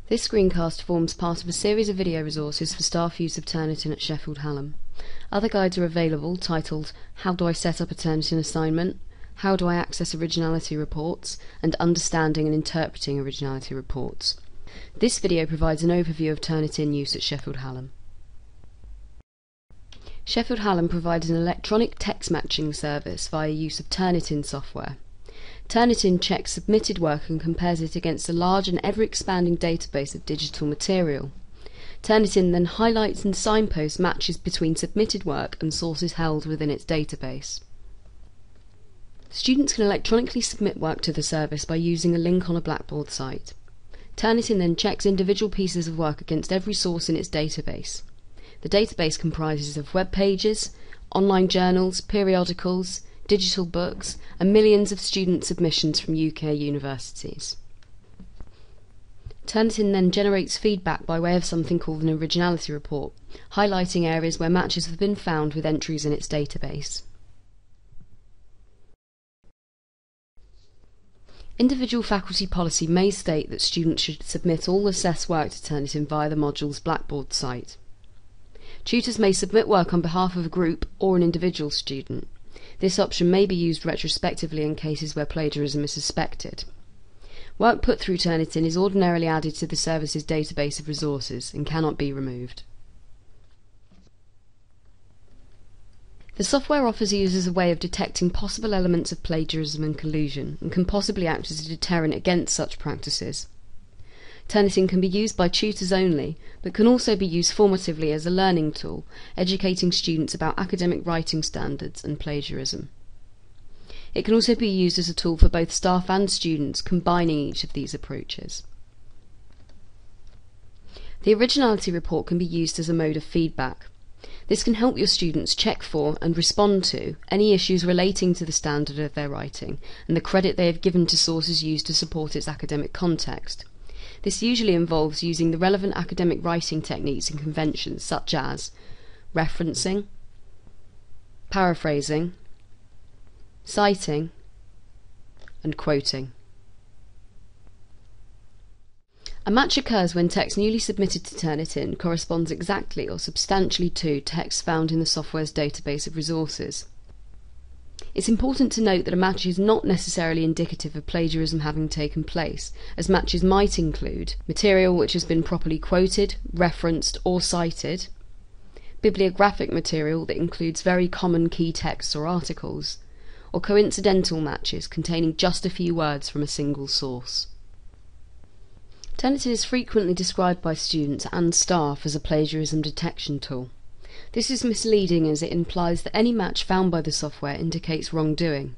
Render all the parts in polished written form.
This screencast forms part of a series of video resources for staff use of Turnitin at Sheffield Hallam. Other guides are available titled How do I set up a Turnitin assignment, How do I access originality reports, and Understanding and interpreting originality reports. This video provides an overview of Turnitin use at Sheffield Hallam. Sheffield Hallam provides an electronic text matching service via use of Turnitin software. Turnitin checks submitted work and compares it against a large and ever-expanding database of digital material. Turnitin then highlights and signposts matches between submitted work and sources held within its database. Students can electronically submit work to the service by using a link on a Blackboard site. Turnitin then checks individual pieces of work against every source in its database. The database comprises of web pages, online journals, periodicals, digital books, and millions of student submissions from UK universities. Turnitin then generates feedback by way of something called an originality report, highlighting areas where matches have been found with entries in its database. Individual faculty policy may state that students should submit all assessed work to Turnitin via the module's Blackboard site. Tutors may submit work on behalf of a group or an individual student. This option may be used retrospectively in cases where plagiarism is suspected. Work put through Turnitin is ordinarily added to the service's database of resources and cannot be removed. The software offers users a way of detecting possible elements of plagiarism and collusion, and can possibly act as a deterrent against such practices. Turnitin can be used by tutors only, but can also be used formatively as a learning tool, educating students about academic writing standards and plagiarism. It can also be used as a tool for both staff and students, combining each of these approaches. The originality report can be used as a mode of feedback. This can help your students check for and respond to any issues relating to the standard of their writing and the credit they have given to sources used to support its academic context. This usually involves using the relevant academic writing techniques and conventions such as referencing, paraphrasing, citing, and quoting. A match occurs when text newly submitted to Turnitin corresponds exactly or substantially to text found in the software's database of resources. It's important to note that a match is not necessarily indicative of plagiarism having taken place, as matches might include material which has been properly quoted, referenced, or cited, bibliographic material that includes very common key texts or articles, or coincidental matches containing just a few words from a single source. Turnitin is frequently described by students and staff as a plagiarism detection tool. This is misleading as it implies that any match found by the software indicates wrongdoing.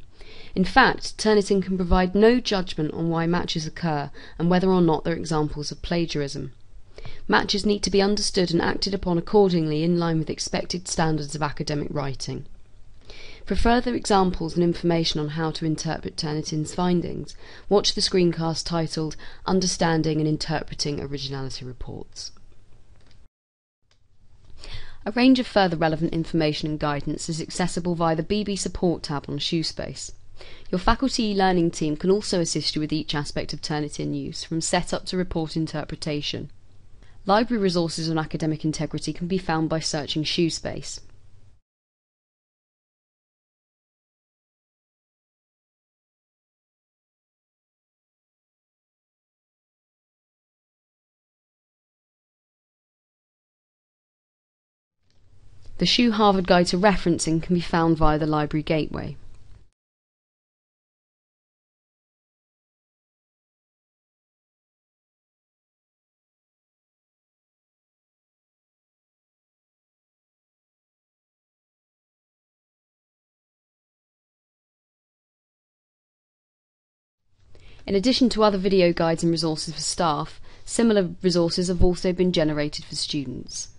In fact, Turnitin can provide no judgment on why matches occur and whether or not they're examples of plagiarism. Matches need to be understood and acted upon accordingly in line with expected standards of academic writing. For further examples and information on how to interpret Turnitin's findings, watch the screencast titled Understanding and Interpreting Originality Reports. A range of further relevant information and guidance is accessible via the BB Support tab on Shoespace. Your faculty e-learning team can also assist you with each aspect of Turnitin use, from setup to report interpretation. Library resources on academic integrity can be found by searching Shoespace. The Shoe Harvard Guide to Referencing can be found via the Library Gateway. In addition to other video guides and resources for staff, similar resources have also been generated for students.